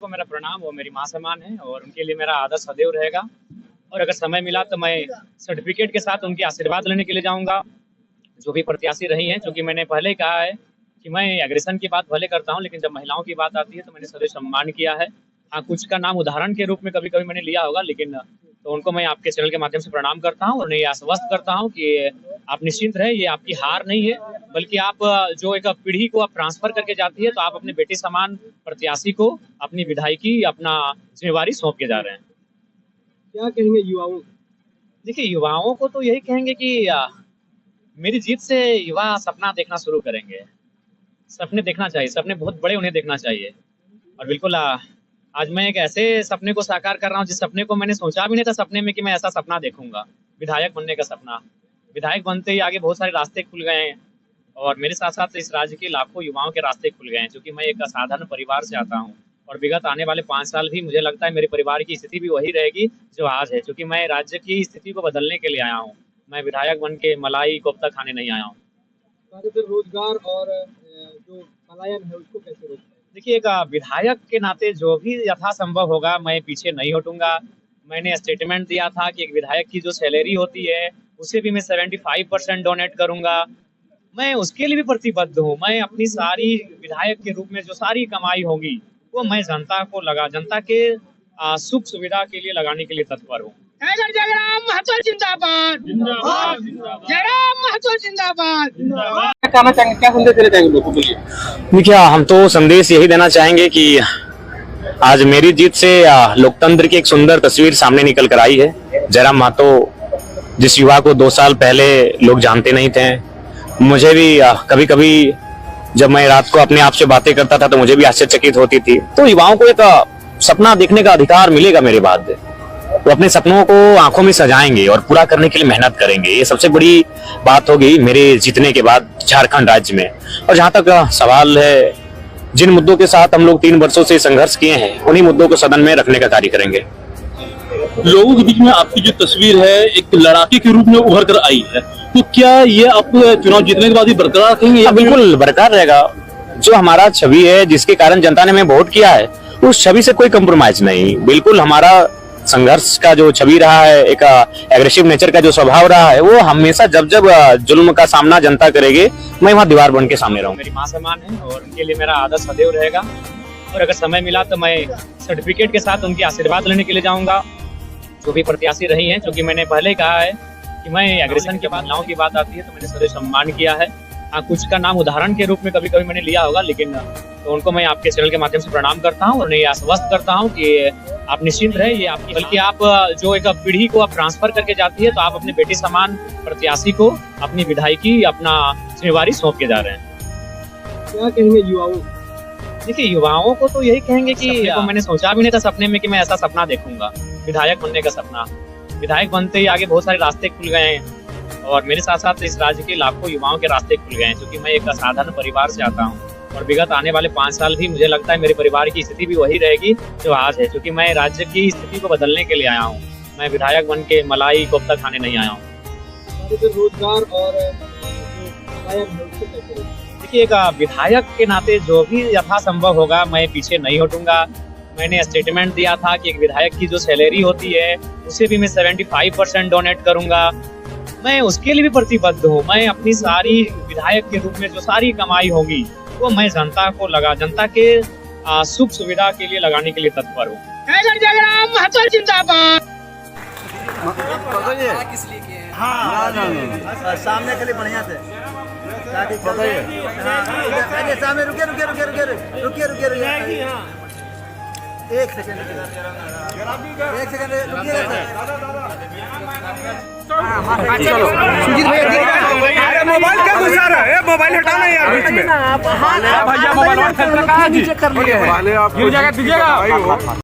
को मेरा प्रणाम। वो मेरी माँ समान है और उनके लिए मेरा आदर सदैव रहेगा। और अगर समय मिला तो मैं सर्टिफिकेट के साथ उनके आशीर्वाद लेने के लिए जाऊंगा। जो भी प्रत्याशी रही हैं, क्योंकि मैंने पहले ही कहा है कि मैं एग्रेशन की बात भले करता हूं, लेकिन जब महिलाओं की बात आती है तो मैंने सदैव सम्मान किया है। हाँ, कुछ का नाम उदाहरण के रूप में कभी कभी मैंने लिया होगा, लेकिन तो उनको मैं आपके चैनल के माध्यम से प्रणाम करता हूँ और उन्हें आश्वस्त करता हूँ कि आप निश्चिंत रहे, ये आपकी हार नहीं है, बल्कि आप जो एक पीढ़ी को आप ट्रांसफर करके जाती है, तो आप अपने बेटे समान प्रत्याशी को अपनी विधायकी अपना जिम्मेवारी सौंप के जा रहे हैं। क्या कहेंगे युवाओं? देखिए, युवाओं को तो यही कहेंगे कि मेरी जीत से युवा सपना देखना शुरू करेंगे। सपने देखना चाहिए, सपने बहुत बड़े उन्हें देखना चाहिए। और बिल्कुल आज मैं एक ऐसे सपने को साकार कर रहा हूँ जिस सपने को मैंने सोचा भी नहीं था सपने में कि मैं ऐसा सपना देखूंगा। विधायक बनने का सपना। विधायक बनते ही आगे बहुत सारे रास्ते खुल गए हैं और मेरे साथ साथ इस राज्य के लाखों युवाओं के रास्ते खुल गए हैं, क्योंकि मैं एक असाधारण परिवार से आता हूँ। और विगत आने वाले 5 साल भी मुझे लगता है मेरे परिवार की स्थिति भी वही रहेगी जो आज है, क्योंकि मैं राज्य की स्थिति को बदलने के लिए आया हूँ। मैं विधायक बन के मलाई कोफ्ता खाने नहीं आया हूँ। रोजगार और जो पलायन है उसको कैसे रोकते हैं? देखिए, एक विधायक के नाते जो भी यथासंभव होगा मैं पीछे नहीं हटूंगा। मैंने स्टेटमेंट दिया था कि एक विधायक की जो सैलरी होती है उसे भी मैं 75% डोनेट करूंगा। मैं उसके लिए भी प्रतिबद्ध हूँ। मैं अपनी सारी विधायक के रूप में जो सारी कमाई होगी वो मैं जनता के सुख सुविधा के लिए लगाने के लिए तत्पर हूँ। जयराम महतो जिंदाबाद, जिंदाबाद, जयराम महतो जिंदाबाद। क्या कहना चाहेंगे, क्या संदेश देना चाहेंगे लोगों के लिए? देखिए, हम तो संदेश यही देना चाहेंगे कि आज मेरी जीत से लोकतंत्र की एक सुंदर तस्वीर सामने निकल कर आई है। जयराम महतो जिस युवा को 2 साल पहले लोग जानते नहीं थे, मुझे भी कभी कभी जब मैं रात को अपने आप से बातें करता था तो मुझे भी आश्चर्यचकित होती थी। तो युवाओं को एक सपना देखने का अधिकार मिलेगा मेरे बाद। वो अपने सपनों को आंखों में सजाएंगे और पूरा करने के लिए मेहनत करेंगे। ये सबसे बड़ी बात होगी मेरे जीतने के बाद झारखंड राज्य में। और जहां तक सवाल है, जिन मुद्दों के साथ हम लोग 3 वर्षों से संघर्ष किए हैं, उन्हीं मुद्दों को सदन में रखने का कार्य करेंगे। लोगों के बीच में आपकी जो तस्वीर है एक लड़ाके के रूप में उभर कर आई है, तो क्या ये आप चुनाव जीतने के बाद ही बरकरार रखेंगे? या बिल्कुल बरकरार रहेगा। जो हमारा छवि है, जिसके कारण जनता ने हमें वोट किया है, उस छवि से कोई कंप्रोमाइज नहीं। बिल्कुल हमारा संघर्ष का जो छवि रहा है, एक एग्रेसिव नेचर का जो स्वभाव रहा है, वो हमेशा जब जब जुल्म का सामना जनता करेगी, मैं वहां दीवार बन के सामने रहूंगा। मेरी माँ समान है और उनके लिए मेरा आदर सदैव रहेगा। और अगर समय मिला तो मैं सर्टिफिकेट के साथ उनके आशीर्वाद लेने के लिए जाऊंगा। जो भी प्रत्याशी रही हैं, क्योंकि मैंने पहले ही कहा है कि मैं एग्रेशन के महिलाओं की बात आती है तो मैंने सदैव सम्मान किया है। हाँ, कुछ का नाम उदाहरण के रूप में कभी कभी मैंने लिया होगा, लेकिन तो उनको मैं आपके चैनल के माध्यम से प्रणाम करता हूँ और उन्हें आश्वस्त करता हूँ कि आप निश्चिंत रहे, ये आपकी, बल्कि आप जो एक पीढ़ी को आप ट्रांसफर करके जाती है, तो आप अपने बेटे समान प्रत्याशी को अपनी विधायकी अपना जिम्मेवारी सौंप के जा रहे हैं। क्या कहेंगे युवाओं? देखिए, युवाओं को तो यही कहेंगे कि मैंने सोचा भी नहीं था सपने में कि मैं ऐसा सपना देखूंगा। विधायक बनने का सपना। विधायक बनते ही आगे बहुत सारे रास्ते खुल गए हैं और मेरे साथ साथ इस राज्य के लाखों युवाओं के रास्ते खुल गए हैं, क्योंकि मैं एक असाधारण परिवार से आता हूँ। और विगत आने वाले 5 साल भी मुझे लगता है मेरे परिवार की स्थिति भी वही रहेगी जो आज है, क्योंकि मैं राज्य की स्थिति को बदलने के लिए आया हूँ। मैं विधायक बन के मलाई कोफ्ता खाने नहीं आया हूँ। रोजगार और जो पलायन है उसको कैसे रोकते हैं? देखिए, एक विधायक के नाते जो भी यथासंभव होगा मैं पीछे नहीं हटूंगा। मैंने स्टेटमेंट दिया था कि एक विधायक की जो सैलरी होती है उसे भी मैं 75% डोनेट करूंगा। मैं उसके लिए भी प्रतिबद्ध हूँ। मैं अपनी सारी विधायक के रूप में जो सारी कमाई होगी वो मैं जनता के सुख सुविधा के लिए लगाने के लिए तत्पर हूँ। जयराम महतो जिंदाबाद। सामने के लिए बढ़िया थे। सामने रुकिए। एक सेकंड सुजीत भैया, मोबाइल क्या घुसा रहा है? मोबाइल हटाना यार बीच में। भैया मोबाइल गिर जाएगा, दीजिएगा।